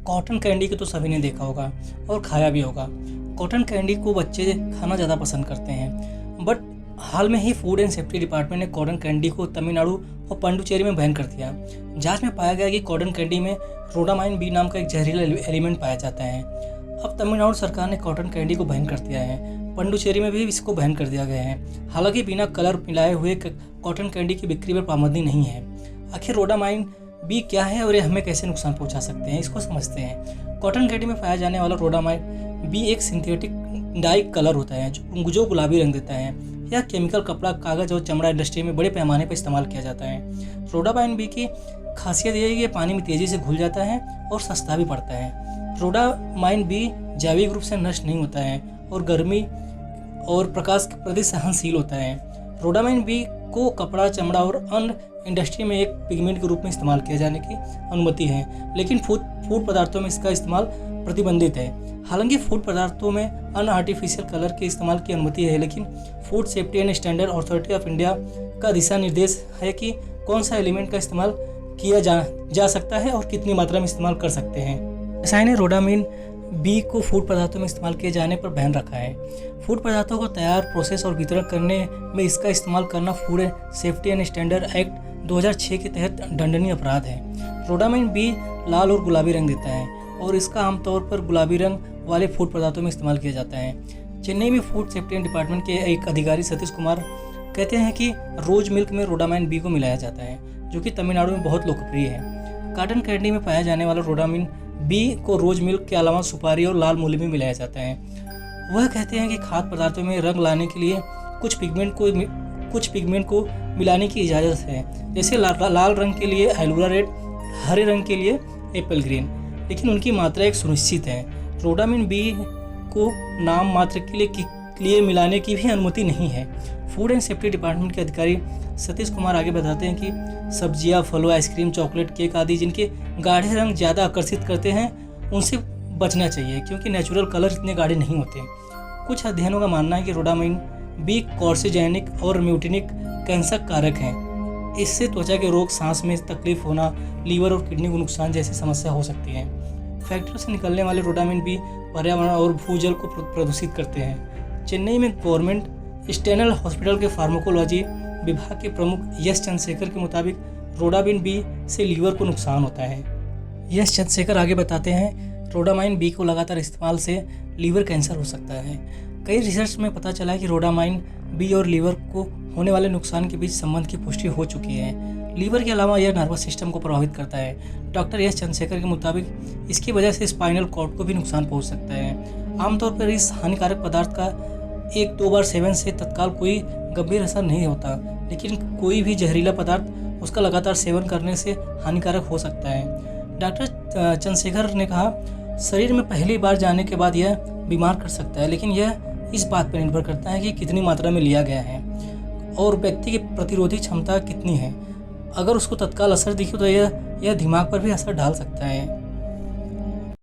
Cotton candy को तो सभी ने देखा होगा और खाया भी होगा। कॉटन कैंडी को बच्चे खाना ज़्यादा पसंद करते हैं, बट हाल में ही फूड एंड सेफ्टी डिपार्टमेंट ने कॉटन कैंडी को तमिलनाडु और पुडुचेरी में बैन कर दिया। जांच में पाया गया कि कॉटन कैंडी में रोडामाइन बी नाम का एक जहरीला एलिमेंट पाया जाता है। अब तमिलनाडु सरकार ने कॉटन कैंडी को बैन कर दिया है। पुडुचेरी में भी इसको बैन कर दिया गया है। हालांकि बिना कलर मिलाए हुए कॉटन कैंडी की बिक्री पर पाबंदी नहीं है। आखिर रोडामाइन बी क्या है और ये हमें कैसे नुकसान पहुंचा सकते हैं, इसको समझते हैं। कॉटन कैंडी में पाया जाने वाला रोडामाइन बी एक सिंथेटिक डाई कलर होता है जो गुलाबी रंग देता है। यह केमिकल कपड़ा, कागज और चमड़ा इंडस्ट्री में बड़े पैमाने पर इस्तेमाल किया जाता है। रोडामाइन बी की खासियत यह है कि पानी में तेजी से घुल जाता है और सस्ता भी पड़ता है। रोडामाइन बी जैविक रूप से नष्ट नहीं होता है और गर्मी और प्रकाश के प्रति सहनशील होता है। रोडामाइन बी को कपड़ा, चमड़ा और अन्य इंडस्ट्री में एक पिगमेंट के रूप में इस्तेमाल किया जाने की अनुमति है, लेकिन फूड पदार्थों में इसका इस्तेमाल प्रतिबंधित है। हालांकि फूड पदार्थों में अन्य आर्टिफिशियल कलर के इस्तेमाल की अनुमति है, लेकिन food safety and standard authority of India का दिशा निर्देश है कि कौन सा एलिमेंट का इस्तेमाल किया जा सकता है और कितनी मात्रा में इस्तेमाल कर सकते हैं। एसआई ने रोडामाइन बी को फूड पदार्थों में इस्तेमाल किए जाने पर बैन रखा है। फूड पदार्थों को तैयार, प्रोसेस और वितरण करने में इसका इस्तेमाल करना food safety and standard act 2006 के तहत दंडनीय अपराध है। रोडामाइन बी लाल और गुलाबी रंग देता है और इसका आमतौर पर गुलाबी रंग वाले फूड पदार्थों में इस्तेमाल किया जाता है। चेन्नई में फूड सेफ्टी एंड डिपार्टमेंट के एक अधिकारी सतीश कुमार कहते हैं कि रोज मिल्क में रोडामाइन बी को मिलाया जाता है, जो कि तमिलनाडु में बहुत लोकप्रिय है। कॉटन कैंडी में पाया जाने वाला रोडामाइन बी को रोज मिल्क के अलावा सुपारी और लाल मूली में मिलाया जाता है। वह कहते हैं कि खाद्य पदार्थों में रंग लाने के लिए कुछ पिगमेंट को मिलाने की इजाज़त है, जैसे लाल रंग के लिए एलोवेरा रेड, हरे रंग के लिए एप्पल ग्रीन, लेकिन उनकी मात्रा एक सुनिश्चित है। रोडामाइन बी को नाम मात्र के लिए मिलाने की भी अनुमति नहीं है। फूड एंड सेफ्टी डिपार्टमेंट के अधिकारी सतीश कुमार आगे बताते हैं कि सब्जियां, फलों, आइसक्रीम, चॉकलेट, केक आदि जिनके गाढ़े रंग ज़्यादा आकर्षित करते हैं उनसे बचना चाहिए, क्योंकि नेचुरल कलर इतने गाढ़े नहीं होते। कुछ अध्ययनों का मानना है कि रोडामाइन बी कार्सिनोजेनिक और म्यूटिनिक कैंसर कारक हैं। इससे त्वचा के रोग, सांस में तकलीफ होना, लीवर और किडनी को नुकसान जैसी समस्या हो सकती है। फैक्ट्री से निकलने वाले रोडामाइन बी पर्यावरण और भूजल को प्रदूषित करते हैं। चेन्नई में गवर्नमेंट स्टेनल हॉस्पिटल के फार्माकोलॉजी विभाग के प्रमुख यश चंद्रशेखर के मुताबिक रोडामाइन बी से लीवर को नुकसान होता है। यश चंद्रशेखर आगे बताते हैं, रोडामाइन बी को लगातार इस्तेमाल से लीवर कैंसर हो सकता है। कई रिसर्च में पता चला है कि रोडामाइन बी और लीवर को होने वाले नुकसान के बीच संबंध की पुष्टि हो चुकी है। लीवर के अलावा यह नर्वस सिस्टम को प्रभावित करता है। डॉक्टर यश चंद्रशेखर के मुताबिक इसकी वजह से स्पाइनल कॉर्ड को भी नुकसान पहुंच सकता है। आमतौर पर इस हानिकारक पदार्थ का 1-2 बार सेवन से तत्काल कोई गंभीर असर नहीं होता, लेकिन कोई भी जहरीला पदार्थ उसका लगातार सेवन करने से हानिकारक हो सकता है। डॉक्टर चंद्रशेखर ने कहा, शरीर में पहली बार जाने के बाद यह बीमार कर सकता है, लेकिन यह इस बात पर निर्भर करता है कि कितनी मात्रा में लिया गया है और व्यक्ति की प्रतिरोधी क्षमता कितनी है। अगर उसको तत्काल असर दिखे तो यह दिमाग पर भी असर डाल सकता है।